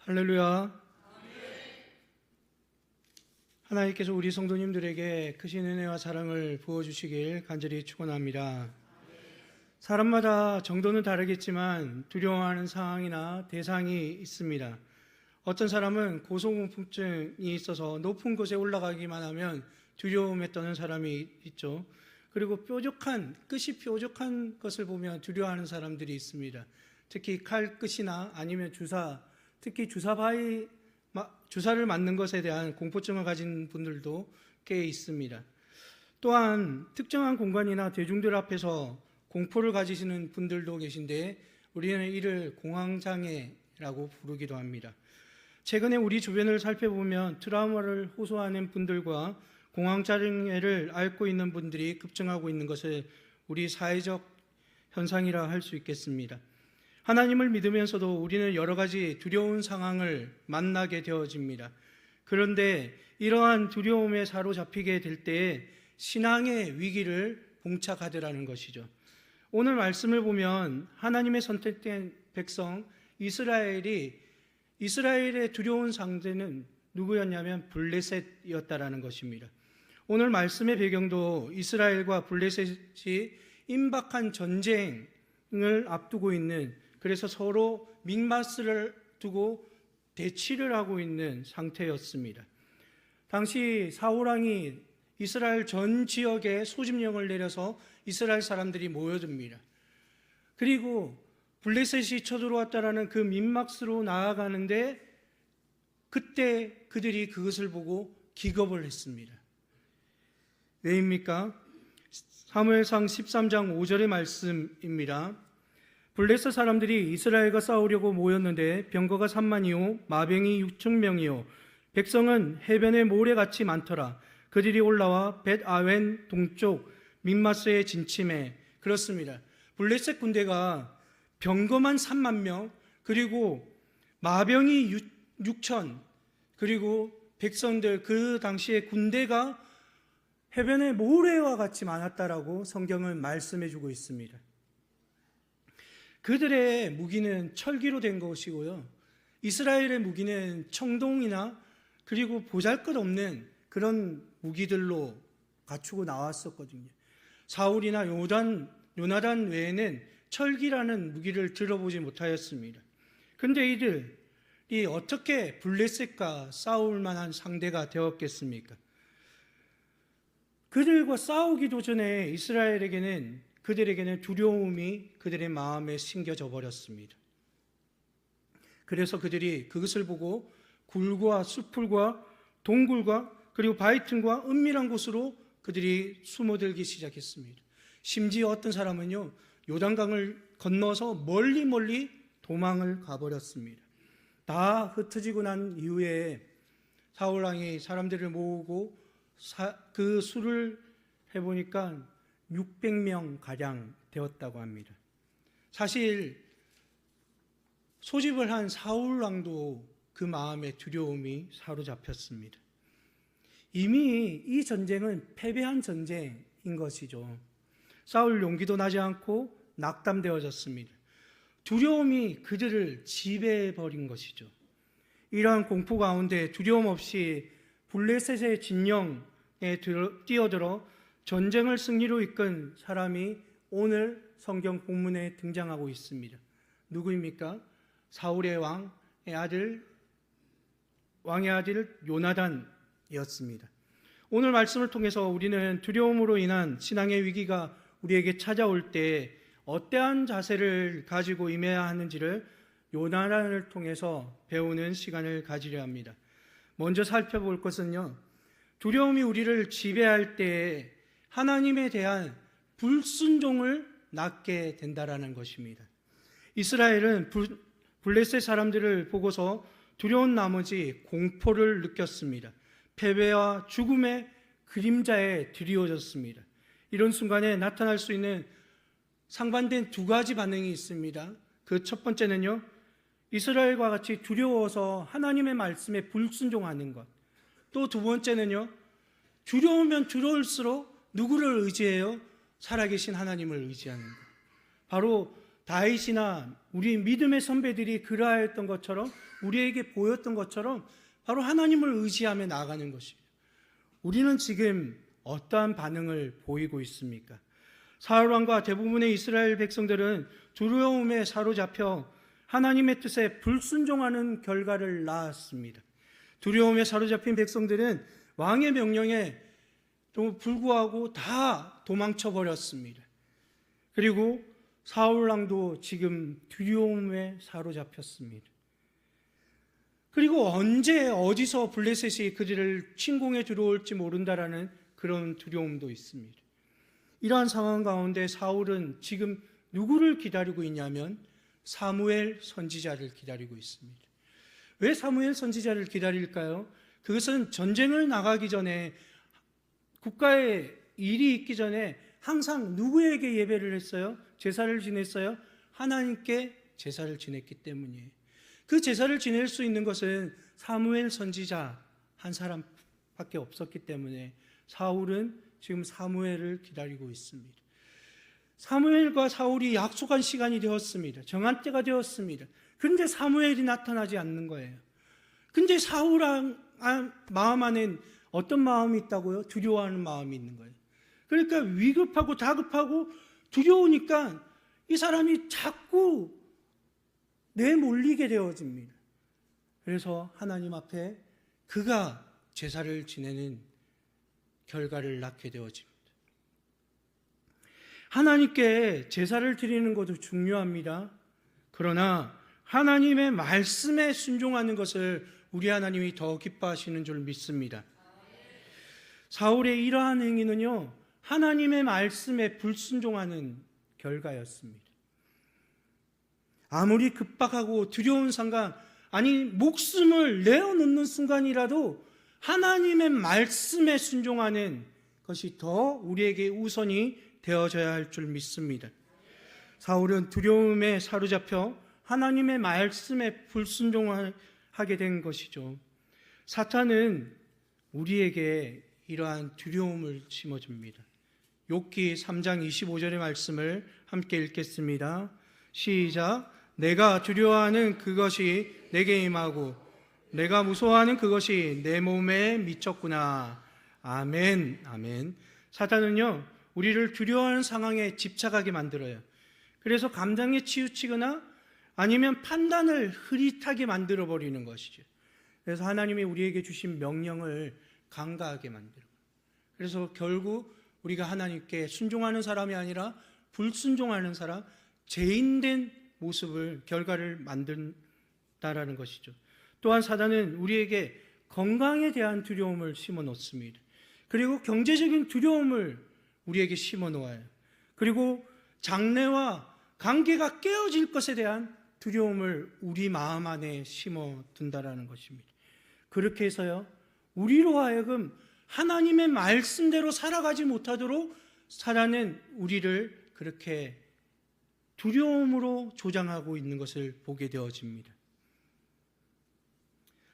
할렐루야. 하나님께서 우리 성도님들에게 크신 은혜와 사랑을 부어주시길 간절히 축원합니다. 사람마다 정도는 다르겠지만 두려워하는 상황이나 대상이 있습니다. 어떤 사람은 고소공포증이 있어서 높은 곳에 올라가기만 하면 두려움에 떠는 사람이 있죠. 그리고 끝이 뾰족한 것을 보면 두려워하는 사람들이 있습니다. 특히 칼끝이나 아니면 특히 주사를 맞는 것에 대한 공포증을 가진 분들도 꽤 있습니다. 또한 특정한 공간이나 대중들 앞에서 공포를 가지시는 분들도 계신데 우리는 이를 공황장애라고 부르기도 합니다. 최근에 우리 주변을 살펴보면 트라우마를 호소하는 분들과 공황장애를 앓고 있는 분들이 급증하고 있는 것을 우리 사회적 현상이라 할 수 있겠습니다. 하나님을 믿으면서도 우리는 여러 가지 두려운 상황을 만나게 되어집니다. 그런데 이러한 두려움에 사로잡히게 될 때에 신앙의 위기를 봉착하더라는 것이죠. 오늘 말씀을 보면 하나님의 선택된 백성 이스라엘의 두려운 상대는 누구였냐면 블레셋이었다라는 것입니다. 오늘 말씀의 배경도 이스라엘과 블레셋이 임박한 전쟁을 앞두고 있는, 그래서 서로 믹마스를 두고 대치를 하고 있는 상태였습니다. 당시 사울왕이 이스라엘 전 지역에 소집령을 내려서 이스라엘 사람들이 모여듭니다. 그리고 블레셋이 쳐들어왔다라는 그 믹마스로 나아가는데 그때 그들이 그것을 보고 기겁을 했습니다. 왜입니까? 사무엘상 13장 5절의 말씀입니다. 블레셋 사람들이 이스라엘과 싸우려고 모였는데 병거가 3만이요 마병이 6,000명이요 백성은 해변의 모래같이 많더라. 그들이 올라와 벳아웬 동쪽 믹마스에 진침해. 그렇습니다. 블레셋 군대가 병거만 3만 명, 그리고 마병이 6천, 그리고 백성들, 그 당시에 군대가 해변의 모래와 같이 많았다라고 성경은 말씀해 주고 있습니다. 그들의 무기는 철기로 된 것이고요, 이스라엘의 무기는 청동이나 그리고 보잘것없는 그런 무기들로 갖추고 나왔었거든요. 사울이나 요나단 외에는 철기라는 무기를 들어보지 못하였습니다. 그런데 이들이 어떻게 블레셋과 싸울 만한 상대가 되었겠습니까? 그들과 싸우기도 전에 그들에게는 두려움이 그들의 마음에 심겨져 버렸습니다. 그래서 그들이 그것을 보고 굴과 수풀과 동굴과 그리고 바위 틈과 은밀한 곳으로 그들이 숨어들기 시작했습니다. 심지어 어떤 사람은요, 요단강을 건너서 멀리 도망을 가버렸습니다. 다 흩어지고 난 이후에 사울왕이 사람들을 모으고 그 수를 해보니까 600명 가량 되었다고 합니다. 사실 소집을 한 사울왕도 그 마음에 두려움이 사로잡혔습니다. 이미 이 전쟁은 패배한 전쟁인 것이죠. 싸울 용기도 나지 않고 낙담되어졌습니다. 두려움이 그들을 지배해버린 것이죠. 이러한 공포 가운데 두려움 없이 블레셋의 진영에 뛰어들어 전쟁을 승리로 이끈 사람이 오늘 성경 본문에 등장하고 있습니다. 누구입니까? 사울의 왕의 아들 요나단이었습니다. 오늘 말씀을 통해서 우리는 두려움으로 인한 신앙의 위기가 우리에게 찾아올 때 어떠한 자세를 가지고 임해야 하는지를 요나단을 통해서 배우는 시간을 가지려 합니다. 먼저 살펴볼 것은요, 두려움이 우리를 지배할 때 하나님에 대한 불순종을 낳게 된다라는 것입니다. 이스라엘은 블레셋 사람들을 보고서 두려운 나머지 공포를 느꼈습니다. 패배와 죽음의 그림자에 드리워졌습니다. 이런 순간에 나타날 수 있는 상반된 두 가지 반응이 있습니다. 그 첫 번째는요, 이스라엘과 같이 두려워서 하나님의 말씀에 불순종하는 것. 또 두 번째는요, 두려우면 두려울수록 누구를 의지해요? 살아계신 하나님을 의지하는 것. 바로 다윗이나 우리 믿음의 선배들이 그러하였던 것처럼, 우리에게 보였던 것처럼 바로 하나님을 의지하며 나아가는 것이에요. 우리는 지금 어떠한 반응을 보이고 있습니까? 사울왕과 대부분의 이스라엘 백성들은 두려움에 사로잡혀 하나님의 뜻에 불순종하는 결과를 낳았습니다. 두려움에 사로잡힌 백성들은 왕의 명령에 불구하고 다 도망쳐 버렸습니다. 그리고 사울왕도 지금 두려움에 사로잡혔습니다. 그리고 언제 어디서 블레셋이 그들을 침공해 들어올지 모른다라는 그런 두려움도 있습니다. 이러한 상황 가운데 사울은 지금 누구를 기다리고 있냐면 사무엘 선지자를 기다리고 있습니다. 왜 사무엘 선지자를 기다릴까요? 그것은 전쟁을 나가기 전에, 국가에 일이 있기 전에 항상 누구에게 예배를 했어요? 제사를 지냈어요? 하나님께 제사를 지냈기 때문이에요. 그 제사를 지낼 수 있는 것은 사무엘 선지자 한 사람밖에 없었기 때문에 사울은 지금 사무엘을 기다리고 있습니다. 사무엘과 사울이 약속한 시간이 되었습니다. 정한 때가 되었습니다. 그런데 사무엘이 나타나지 않는 거예요. 근데 사울 마음 안엔 어떤 마음이 있다고요? 두려워하는 마음이 있는 거예요. 그러니까 위급하고 다급하고 두려우니까 이 사람이 자꾸 내몰리게 되어집니다. 그래서 하나님 앞에 그가 제사를 지내는 결과를 낳게 되어집니다. 하나님께 제사를 드리는 것도 중요합니다. 그러나 하나님의 말씀에 순종하는 것을 우리 하나님이 더 기뻐하시는 줄 믿습니다. 사울의 이러한 행위는요, 하나님의 말씀에 불순종하는 결과였습니다. 아무리 급박하고 두려운 상황, 아니 목숨을 내어놓는 순간이라도 하나님의 말씀에 순종하는 것이 더 우리에게 우선이 되어져야 할 줄 믿습니다. 사울은 두려움에 사로잡혀 하나님의 말씀에 불순종하게 된 것이죠. 사탄은 우리에게 이러한 두려움을 심어줍니다. 욥기 3장 25절의 말씀을 함께 읽겠습니다. 시작. 내가 두려워하는 그것이 내게 임하고 내가 무서워하는 그것이 내 몸에 미쳤구나. 아멘. 아멘. 사탄은요, 우리를 두려워하는 상황에 집착하게 만들어요. 그래서 감정에 치우치거나 아니면 판단을 흐릿하게 만들어 버리는 것이죠. 그래서 하나님이 우리에게 주신 명령을 간과하게 만들어요. 그래서 결국 우리가 하나님께 순종하는 사람이 아니라 불순종하는 사람, 죄인된 모습을, 결과를 만든다라는 것이죠. 또한 사단은 우리에게 건강에 대한 두려움을 심어 놓습니다. 그리고 경제적인 두려움을 우리에게 심어 놓아요. 그리고 장래와 관계가 깨어질 것에 대한 두려움을 우리 마음 안에 심어 둔다라는 것입니다. 그렇게 해서요, 우리로 하여금 하나님의 말씀대로 살아가지 못하도록 사단은 우리를 그렇게 두려움으로 조장하고 있는 것을 보게 되어집니다.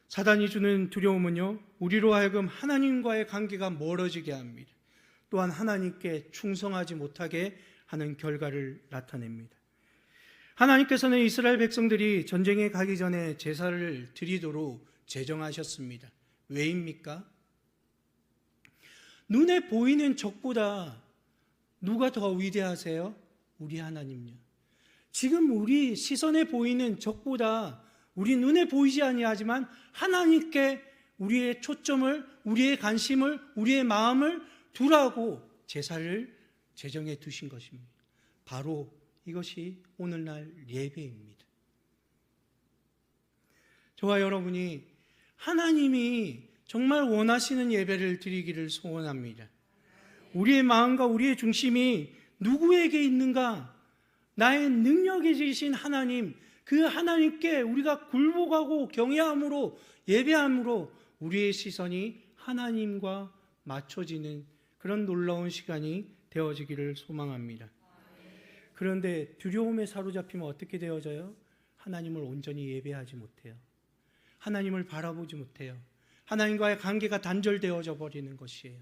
사단이 주는 두려움은요, 우리로 하여금 하나님과의 관계가 멀어지게 합니다. 또한 하나님께 충성하지 못하게 하는 결과를 나타냅니다. 하나님께서는 이스라엘 백성들이 전쟁에 가기 전에 제사를 드리도록 제정하셨습니다. 왜입니까? 눈에 보이는 적보다 누가 더 위대하세요? 우리 하나님요. 지금 우리 시선에 보이는 적보다 우리 눈에 보이지 아니하지만 하나님께 우리의 초점을, 우리의 관심을, 우리의 마음을 두라고 제사를 제정해 두신 것입니다. 바로 이것이 오늘날 예배입니다. 저와 여러분이 하나님이 정말 원하시는 예배를 드리기를 소원합니다. 우리의 마음과 우리의 중심이 누구에게 있는가? 나의 능력이 지신 하나님, 그 하나님께 우리가 굴복하고 경외함으로, 예배함으로 우리의 시선이 하나님과 맞춰지는 그런 놀라운 시간이 되어지기를 소망합니다. 그런데 두려움에 사로잡히면 어떻게 되어져요? 하나님을 온전히 예배하지 못해요. 하나님을 바라보지 못해요. 하나님과의 관계가 단절되어져 버리는 것이에요.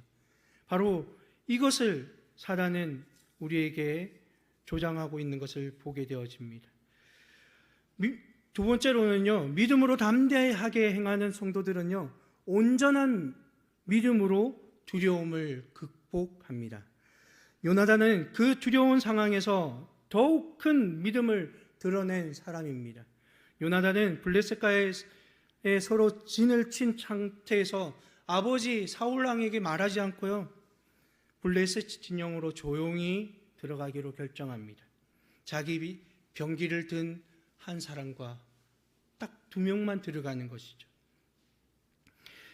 바로 이것을 사단은 우리에게 조장하고 있는 것을 보게 되어집니다. 두 번째로는요, 믿음으로 담대하게 행하는 성도들은요, 온전한 믿음으로 두려움을 극복합니다. 요나단은 그 두려운 상황에서 더욱 큰 믿음을 드러낸 사람입니다. 요나단은 블레셋과에 서로 진을 친 상태에서 아버지 사울왕에게 말하지 않고요, 블레셋 진영으로 조용히 들어가기로 결정합니다. 자기 병기를 든 한 사람과 딱 2명만 들어가는 것이죠.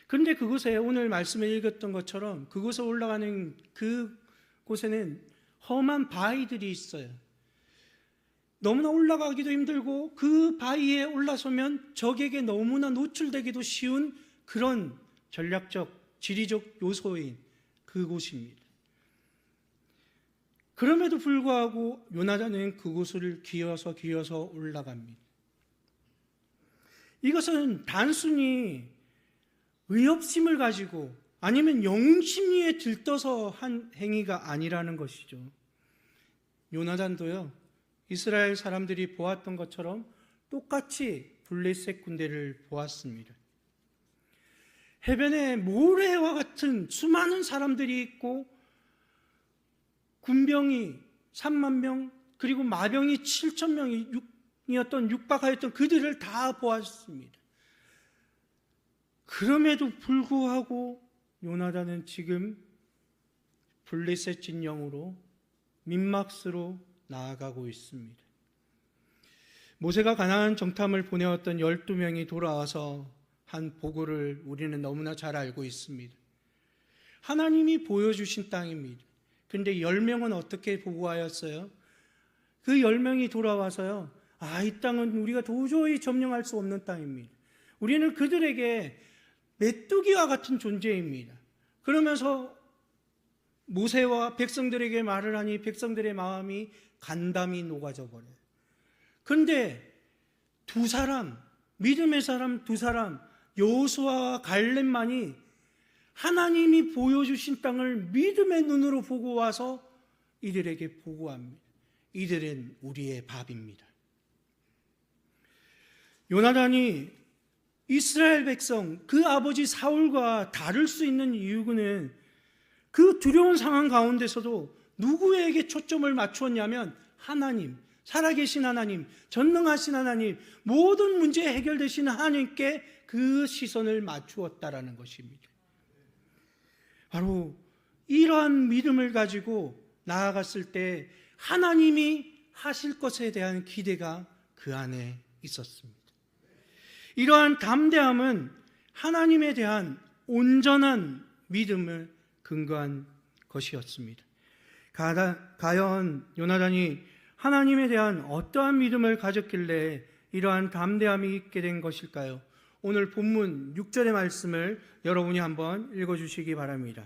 그런데 그곳에 오늘 말씀을 읽었던 것처럼 그곳에 올라가는 그곳에는 험한 바위들이 있어요. 너무나 올라가기도 힘들고 그 바위에 올라서면 적에게 너무나 노출되기도 쉬운 그런 전략적, 지리적 요소인 그곳입니다. 그럼에도 불구하고 요나단은 그곳을 기어서 올라갑니다. 이것은 단순히 의협심을 가지고 아니면 영웅심리에 들떠서 한 행위가 아니라는 것이죠. 요나단도요, 이스라엘 사람들이 보았던 것처럼 똑같이 블레셋 군대를 보았습니다. 해변에 모래와 같은 수많은 사람들이 있고 군병이 3만 명 그리고 마병이 7천 명이었던 육박하였던 그들을 다 보았습니다. 그럼에도 불구하고 요나단은 지금 블레셋 진영으로 민막스로 나아가고 있습니다. 모세가 가나안 정탐을 보내었던 12명이 돌아와서 한 보고를 우리는 너무나 잘 알고 있습니다. 하나님이 보여주신 땅입니다. 그런데 10명은 어떻게 보고하였어요? 그 10명이 돌아와서요, 이 땅은 우리가 도저히 점령할 수 없는 땅입니다. 우리는 그들에게 메뚜기와 같은 존재입니다. 그러면서 모세와 백성들에게 말을 하니 백성들의 마음이 간담이 녹아져 버려요. 그런데 두 사람, 믿음의 사람 두 사람, 여호수아와 갈렙만이 하나님이 보여주신 땅을 믿음의 눈으로 보고 와서 이들에게 보고합니다. 이들은 우리의 밥입니다. 요나단이 이스라엘 백성, 그 아버지 사울과 다를 수 있는 이유는 그 두려운 상황 가운데서도 누구에게 초점을 맞추었냐면 하나님, 살아계신 하나님, 전능하신 하나님, 모든 문제 해결되시는 하나님께 그 시선을 맞추었다라는 것입니다. 바로 이러한 믿음을 가지고 나아갔을 때 하나님이 하실 것에 대한 기대가 그 안에 있었습니다. 이러한 담대함은 하나님에 대한 온전한 믿음을 근거한 것이었습니다. 과연 요나단이 하나님에 대한 어떠한 믿음을 가졌길래 이러한 담대함이 있게 된 것일까요? 오늘 본문 6절의 말씀을 여러분이 한번 읽어주시기 바랍니다.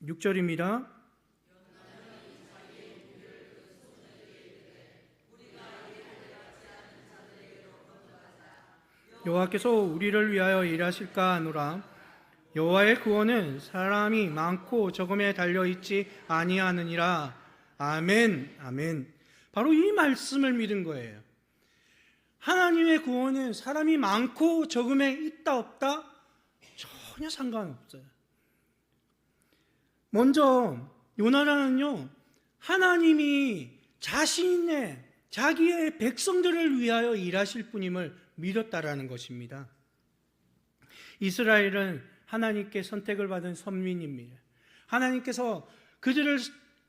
6절입니다. 여호와께서 우리를 위하여 일하실까 하노라. 여호와의 구원은 사람이 많고 적음에 달려있지 아니하느니라. 아멘, 아멘. 바로 이 말씀을 믿은 거예요. 하나님의 구원은 사람이 많고 적음에 있다 없다 전혀 상관없어요. 먼저 요나단은요, 하나님이 자기의 백성들을 위하여 일하실 분임을 믿었다라는 것입니다. 이스라엘은 하나님께 선택을 받은 선민입니다. 하나님께서 그들을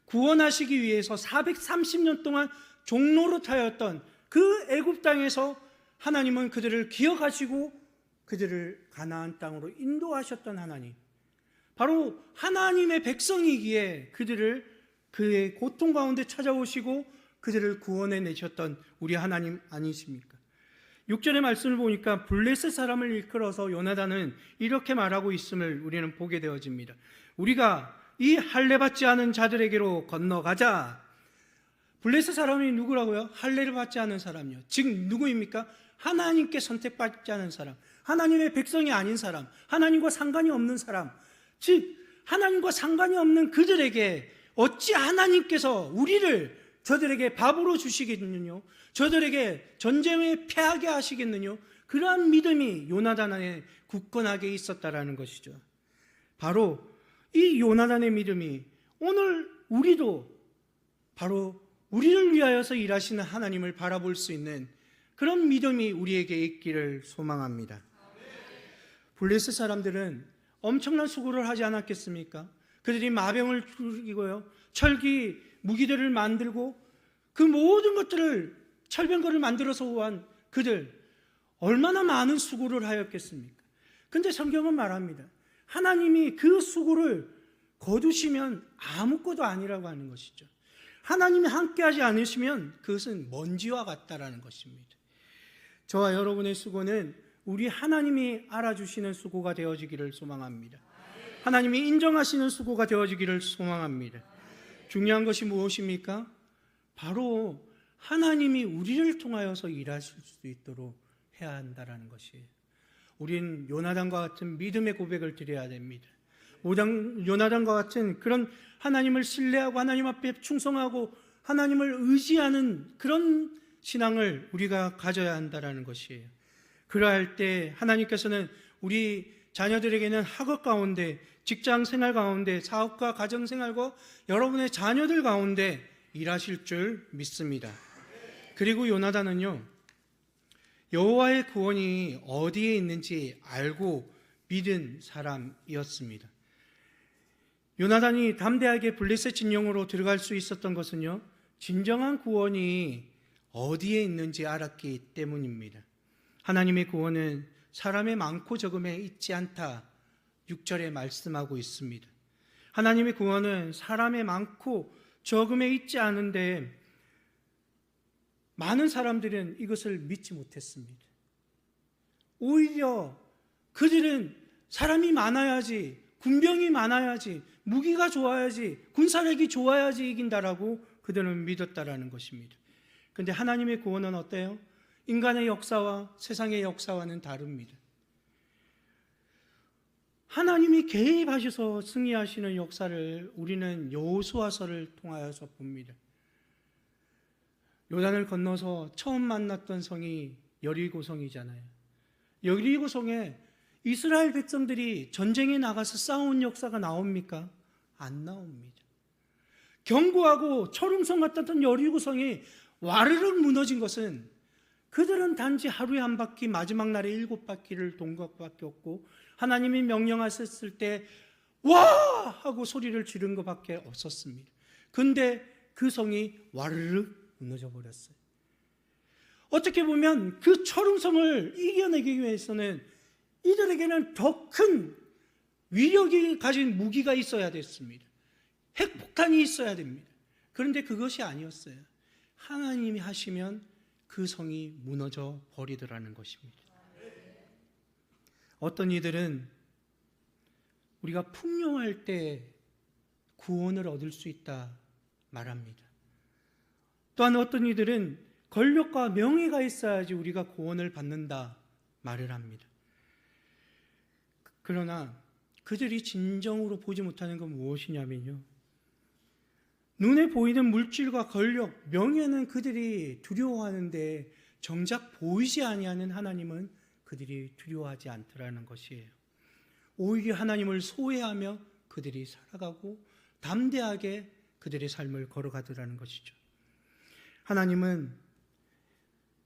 구원하시기 위해서 430년 동안 종노릇하였던 그 애굽 땅에서 하나님은 그들을 기억하시고 그들을 가나안 땅으로 인도하셨던 하나님, 바로 하나님의 백성이기에 그들을 그의 고통 가운데 찾아오시고 그들을 구원해 내셨던 우리 하나님 아니십니까? 6절의 말씀을 보니까 블레셋 사람을 이끌어서 요나단은 이렇게 말하고 있음을 우리는 보게 되어집니다. 우리가 이 할례받지 않은 자들에게로 건너가자. 블레셋 사람이 누구라고요? 할례를 받지 않은 사람이요. 즉 누구입니까? 하나님께 선택받지 않은 사람, 하나님의 백성이 아닌 사람, 하나님과 상관이 없는 사람, 즉 하나님과 상관이 없는 그들에게 어찌 하나님께서 저들에게 밥으로 주시겠느냐, 저들에게 전쟁에 패하게 하시겠느냐, 그러한 믿음이 요나단 안에 굳건하게 있었다라는 것이죠. 바로 이 요나단의 믿음이 오늘 우리도 바로 우리를 위하여서 일하시는 하나님을 바라볼 수 있는 그런 믿음이 우리에게 있기를 소망합니다. 블레셋 사람들은 엄청난 수고를 하지 않았겠습니까? 그들이 마병을 죽이고요, 철기 무기들을 만들고 그 모든 것들을 철병거를 만들어서 온 그들 얼마나 많은 수고를 하였겠습니까? 근데 성경은 말합니다. 하나님이 그 수고를 거두시면 아무것도 아니라고 하는 것이죠. 하나님이 함께하지 않으시면 그것은 먼지와 같다라는 것입니다. 저와 여러분의 수고는 우리 하나님이 알아주시는 수고가 되어지기를 소망합니다. 하나님이 인정하시는 수고가 되어지기를 소망합니다. 중요한 것이 무엇입니까? 바로 하나님이 우리를 통하여서 일하실 수 있도록 해야 한다는 것이에요. 우린 요나단과 같은 믿음의 고백을 드려야 됩니다. 요나단과 같은 그런 하나님을 신뢰하고 하나님 앞에 충성하고 하나님을 의지하는 그런 신앙을 우리가 가져야 한다는 것이에요. 그러할 때 하나님께서는 우리 자녀들에게는 학업 가운데, 직장 생활 가운데, 사업과 가정 생활과 여러분의 자녀들 가운데 일하실 줄 믿습니다. 그리고 요나단은요, 여호와의 구원이 어디에 있는지 알고 믿은 사람이었습니다. 요나단이 담대하게 블레셋 진영으로 들어갈 수 있었던 것은요, 진정한 구원이 어디에 있는지 알았기 때문입니다. 하나님의 구원은 사람의 많고 적음에 있지 않다, 6절에 말씀하고 있습니다. 하나님의 구원은 사람의 많고 적음에 있지 않은데 많은 사람들은 이것을 믿지 못했습니다. 오히려 그들은 사람이 많아야지, 군병이 많아야지, 무기가 좋아야지, 군사력이 좋아야지 이긴다라고 그들은 믿었다라는 것입니다. 그런데 하나님의 구원은 어때요? 인간의 역사와 세상의 역사와는 다릅니다. 하나님이 개입하셔서 승리하시는 역사를 우리는 여호수아서를 통하여서 봅니다. 요단을 건너서 처음 만났던 성이 여리고성이잖아요. 여리고성에 이스라엘 백성들이 전쟁에 나가서 싸운 역사가 나옵니까? 안 나옵니다. 견고하고 철옹성 같았던 여리고성이 와르르 무너진 것은 그들은 단지 하루에 한 바퀴, 마지막 날에 7바퀴를 돈 것밖에 없고 하나님이 명령하셨을 때 와! 하고 소리를 지른 것밖에 없었습니다. 근데 그 성이 와르르 무너져 버렸어요. 어떻게 보면 그 철옹성을 이겨내기 위해서는 이들에게는 더 큰 위력이 가진 무기가 있어야 됐습니다. 핵폭탄이 있어야 됩니다. 그런데 그것이 아니었어요. 하나님이 하시면 그 성이 무너져 버리더라는 것입니다. 어떤 이들은 우리가 풍요할 때 구원을 얻을 수 있다 말합니다. 또한 어떤 이들은 권력과 명예가 있어야지 우리가 구원을 받는다 말을 합니다. 그러나 그들이 진정으로 보지 못하는 건 무엇이냐면요, 눈에 보이는 물질과 권력, 명예는 그들이 두려워하는데 정작 보이지 아니하는 하나님은 그들이 두려워하지 않더라는 것이에요. 오히려 하나님을 소외하며 그들이 살아가고 담대하게 그들의 삶을 걸어가더라는 것이죠. 하나님은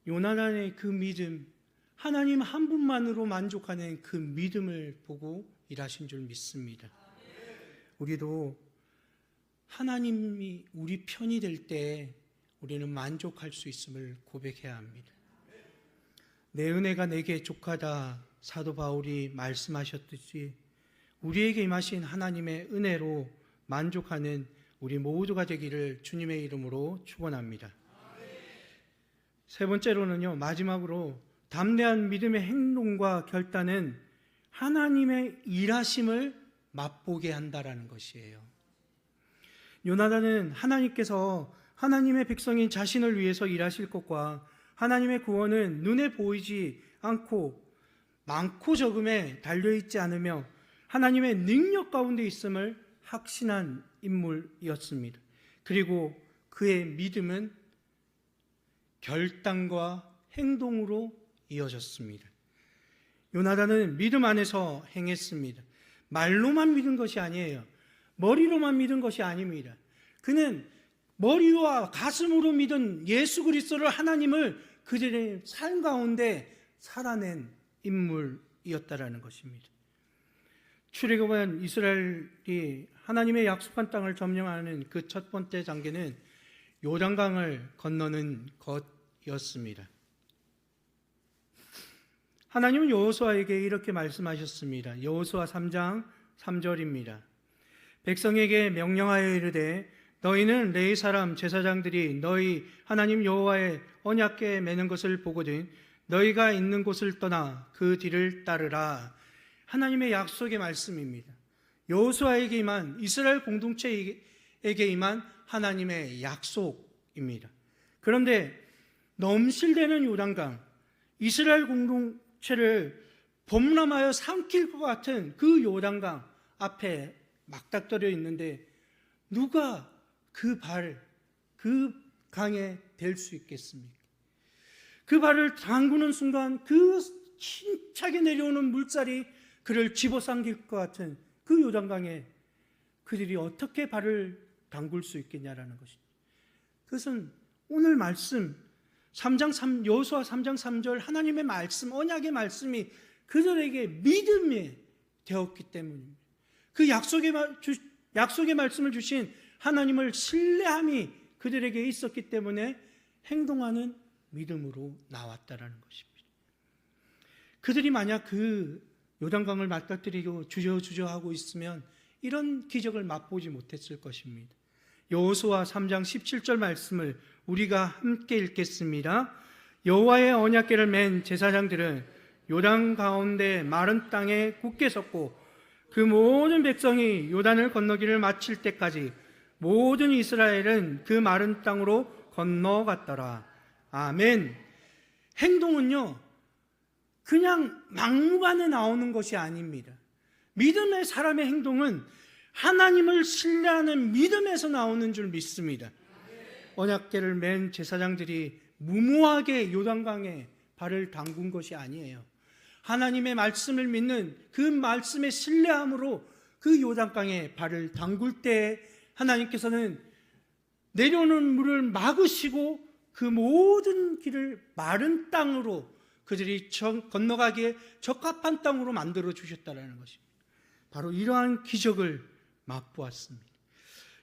요나단의 그 믿음, 하나님 한 분만으로 만족하는 그 믿음을 보고 일하신 줄 믿습니다. 우리도 하나님이 우리 편이 될 때 우리는 만족할 수 있음을 고백해야 합니다. 내 은혜가 내게 족하다, 사도 바울이 말씀하셨듯이 우리에게 임하신 하나님의 은혜로 만족하는 우리 모두가 되기를 주님의 이름으로 축원합니다. 세 번째로는요, 마지막으로 담대한 믿음의 행동과 결단은 하나님의 일하심을 맛보게 한다라는 것이에요. 요나단은 하나님께서 하나님의 백성인 자신을 위해서 일하실 것과 하나님의 구원은 눈에 보이지 않고 많고 적음에 달려있지 않으며 하나님의 능력 가운데 있음을 확신한 인물이었습니다. 그리고 그의 믿음은 결단과 행동으로 이어졌습니다. 요나단은 믿음 안에서 행했습니다. 말로만 믿은 것이 아니에요. 머리로만 믿은 것이 아닙니다. 그는 머리와 가슴으로 믿은 예수 그리스도를, 하나님을 그들의 삶 가운데 살아낸 인물이었다라는 것입니다. 출애굽한 이스라엘이 하나님의 약속한 땅을 점령하는 그 첫 번째 단계는 요단강을 건너는 것이었습니다. 하나님은 여호수아에게 이렇게 말씀하셨습니다. 여호수아 3장 3절입니다. 백성에게 명령하여 이르되 너희는 레위 사람 제사장들이 너희 하나님 여호와의 언약궤에 매는 것을 보거든 너희가 있는 곳을 떠나 그 뒤를 따르라. 하나님의 약속의 말씀입니다. 여호수아에게 임한, 이스라엘 공동체에게 임한 하나님의 약속입니다. 그런데 넘실대는 요단강, 이스라엘 공동체를 범람하여 삼킬 것 같은 그 요단강 앞에 막닥뜨려 있는데 누가 그 강에 댈 수 있겠습니까? 그 발을 담그는 순간 그 힘차게 내려오는 물살이 그를 집어삼킬 것 같은 그 요단강에 그들이 어떻게 발을 담글 수 있겠냐라는 것입니다. 그것은 오늘 말씀 여호수아 3장 3절 하나님의 말씀, 언약의 말씀이 그들에게 믿음이 되었기 때문입니다. 그 약속의 말씀을 주신 하나님을 신뢰함이 그들에게 있었기 때문에 행동하는 믿음으로 나왔다라는 것입니다. 그들이 만약 그 요단강을 맞닥뜨리고 주저하고 있으면 이런 기적을 맛보지 못했을 것입니다. 여호수아 3장 17절 말씀을 우리가 함께 읽겠습니다. 여호와의 언약궤를 맨 제사장들은 요단 가운데 마른 땅에 굳게 섰고 그 모든 백성이 요단을 건너기를 마칠 때까지 모든 이스라엘은 그 마른 땅으로 건너갔더라. 아멘. 행동은요 그냥 막무가내 나오는 것이 아닙니다. 믿음의 사람의 행동은 하나님을 신뢰하는 믿음에서 나오는 줄 믿습니다. 언약궤를 맨 제사장들이 무모하게 요단강에 발을 담근 것이 아니에요. 하나님의 말씀을 믿는 그 말씀의 신뢰함으로 그 요단강에 발을 담글 때 하나님께서는 내려오는 물을 막으시고 그 모든 길을 마른 땅으로 그들이 건너가기에 적합한 땅으로 만들어 주셨다는 것입니다. 바로 이러한 기적을 맛보았습니다.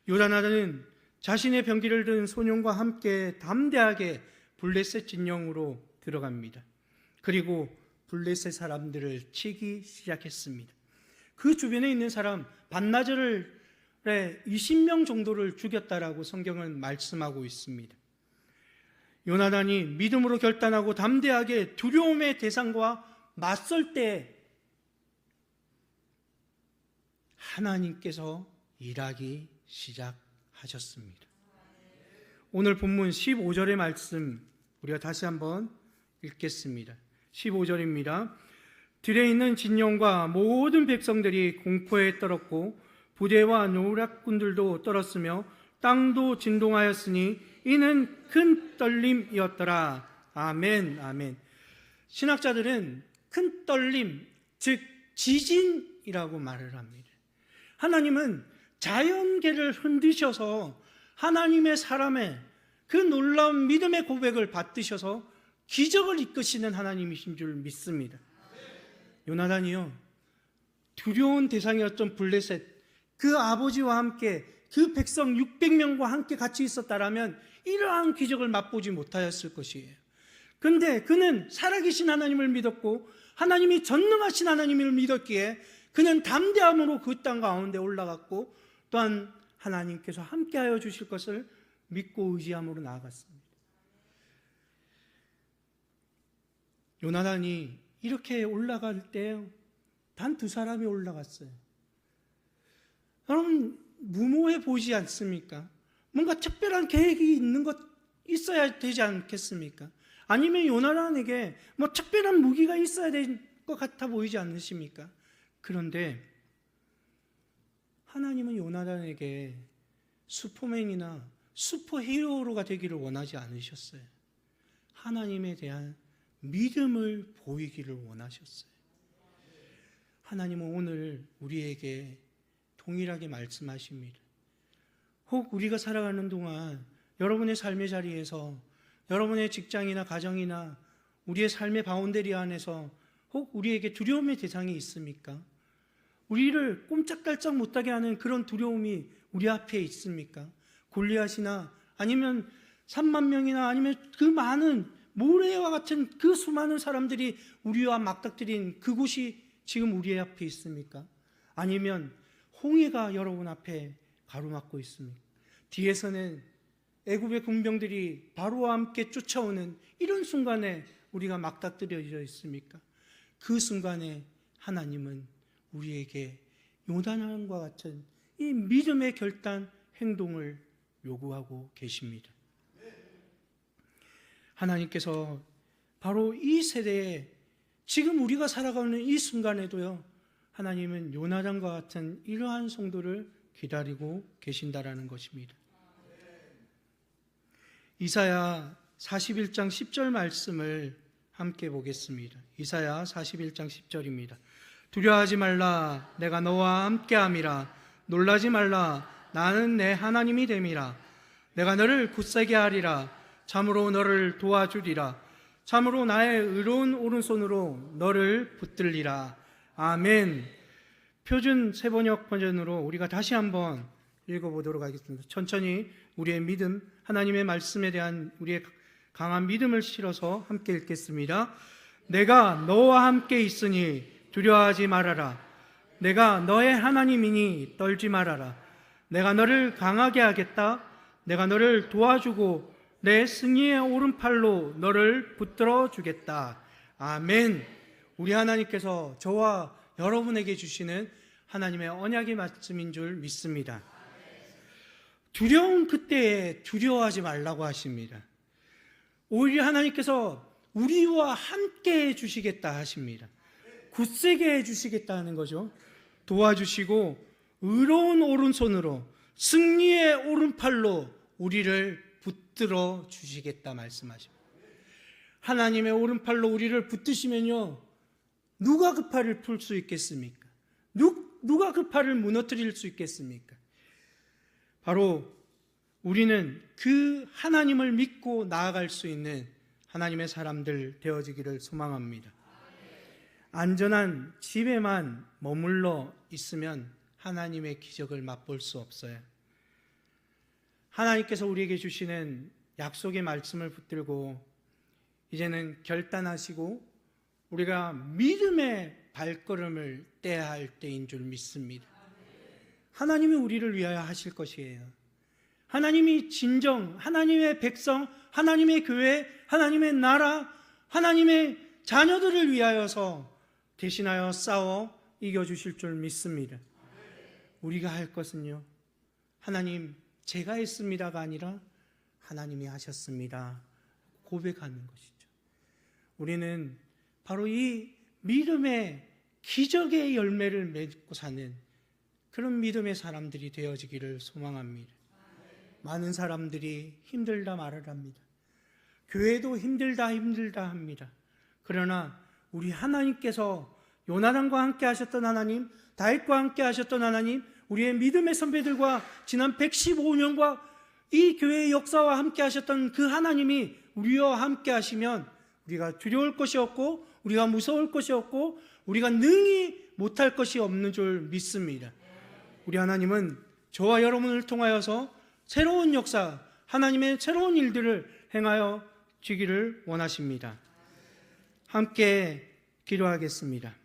요나단은 자신의 병기를 든 소년과 함께 담대하게 블레셋 진영으로 들어갑니다. 그리고 블레셋 사람들을 치기 시작했습니다. 그 주변에 있는 사람 반나절에 20명 정도를 죽였다라고 성경은 말씀하고 있습니다. 요나단이 믿음으로 결단하고 담대하게 두려움의 대상과 맞설 때 하나님께서 일하기 시작하셨습니다. 오늘 본문 15절의 말씀 우리가 다시 한번 읽겠습니다. 15절입니다. 들에 있는 진영과 모든 백성들이 공포에 떨었고 부대와 노략군들도 떨었으며 땅도 진동하였으니 이는 큰 떨림이었더라. 아멘, 아멘. 신학자들은 큰 떨림, 즉 지진이라고 말을 합니다. 하나님은 자연계를 흔드셔서 하나님의 사람의 그 놀라운 믿음의 고백을 받드셔서 기적을 이끄시는 하나님이신 줄 믿습니다. 요나단이요 두려운 대상이었던 블레셋 그 아버지와 함께 그 백성 600명과 함께 같이 있었다라면 이러한 기적을 맛보지 못하였을 것이에요. 그런데 그는 살아계신 하나님을 믿었고 하나님이 전능하신 하나님을 믿었기에 그는 담대함으로 그 땅 가운데 올라갔고 또한 하나님께서 함께하여 주실 것을 믿고 의지함으로 나아갔습니다. 요나단이 이렇게 올라갈 때 단 2사람이 올라갔어요. 여러분 무모해 보이지 않습니까? 뭔가 특별한 계획이 있는 것 있어야 되지 않겠습니까? 아니면 요나단에게 뭐 특별한 무기가 있어야 될 것 같아 보이지 않으십니까? 그런데 하나님은 요나단에게 슈퍼맨이나 슈퍼히어로가 되기를 원하지 않으셨어요. 하나님에 대한 믿음을 보이기를 원하셨어요. 하나님은 오늘 우리에게 동일하게 말씀하십니다. 혹 우리가 살아가는 동안 여러분의 삶의 자리에서, 여러분의 직장이나 가정이나 우리의 삶의 바운더리 안에서 혹 우리에게 두려움의 대상이 있습니까? 우리를 꼼짝달싹 못하게 하는 그런 두려움이 우리 앞에 있습니까? 골리앗이나 아니면 3만 명이나 아니면 그 많은 모래와 같은 그 수많은 사람들이 우리와 맞닥뜨린 그곳이 지금 우리 앞에 있습니까? 아니면 홍해가 여러분 앞에 가로막고 있습니까? 뒤에서는 애굽의 군병들이 바로와 함께 쫓아오는 이런 순간에 우리가 맞닥뜨려져 있습니까? 그 순간에 하나님은 우리에게 요나단과 같은 이 믿음의 결단 행동을 요구하고 계십니다. 하나님께서 바로 이 세대에 지금 우리가 살아가는 이 순간에도요, 하나님은 요나단과 같은 이러한 성도를 기다리고 계신다라는 것입니다. 이사야 41장 10절 말씀을 함께 보겠습니다. 이사야 41장 10절입니다. 두려워하지 말라, 내가 너와 함께함이라. 놀라지 말라, 나는 내 하나님이 됨이라. 내가 너를 굳세게 하리라. 참으로 너를 도와주리라. 참으로 나의 의로운 오른손으로 너를 붙들리라. 아멘. 표준 세번역 버전으로 우리가 다시 한번 읽어보도록 하겠습니다. 천천히 우리의 믿음, 하나님의 말씀에 대한 우리의 강한 믿음을 실어서 함께 읽겠습니다. 내가 너와 함께 있으니 두려워하지 말아라. 내가 너의 하나님이니 떨지 말아라. 내가 너를 강하게 하겠다. 내가 너를 도와주고 내 승리의 오른팔로 너를 붙들어 주겠다. 아멘. 우리 하나님께서 저와 여러분에게 주시는 하나님의 언약의 말씀인 줄 믿습니다. 두려운 그때에 두려워하지 말라고 하십니다. 오히려 하나님께서 우리와 함께 해주시겠다 하십니다. 굳세게 해주시겠다 하는 거죠. 도와주시고 의로운 오른손으로 승리의 오른팔로 우리를 붙들어 주시겠다 말씀하십니다. 하나님의 오른팔로 우리를 붙드시면요, 누가 그 팔을 풀 수 있겠습니까? 누가 그 팔을 무너뜨릴 수 있겠습니까? 바로 우리는 그 하나님을 믿고 나아갈 수 있는 하나님의 사람들 되어지기를 소망합니다. 안전한 집에만 머물러 있으면 하나님의 기적을 맛볼 수 없어요. 하나님께서 우리에게 주시는 약속의 말씀을 붙들고 이제는 결단하시고 우리가 믿음의 발걸음을 떼야 할 때인 줄 믿습니다. 하나님이 우리를 위하여 하실 것이에요. 하나님이 진정 하나님의 백성, 하나님의 교회, 하나님의 나라, 하나님의 자녀들을 위하여서 대신하여 싸워 이겨주실 줄 믿습니다. 우리가 할 것은요, 하나님 제가 했습니다가 아니라 하나님이 하셨습니다 고백하는 것이죠. 우리는 바로 이 믿음의 기적의 열매를 맺고 사는 그런 믿음의 사람들이 되어지기를 소망합니다. 많은 사람들이 힘들다 말을 합니다. 교회도 힘들다 합니다. 그러나 우리 하나님께서 요나단과 함께 하셨던 하나님, 다윗과 함께 하셨던 하나님, 우리의 믿음의 선배들과 지난 115년과 이 교회의 역사와 함께 하셨던 그 하나님이 우리와 함께 하시면 우리가 두려울 것이 없고 우리가 무서울 것이 없고 우리가 능히 못할 것이 없는 줄 믿습니다. 우리 하나님은 저와 여러분을 통하여서 새로운 역사, 하나님의 새로운 일들을 행하여 주기를 원하십니다. 함께 기도하겠습니다.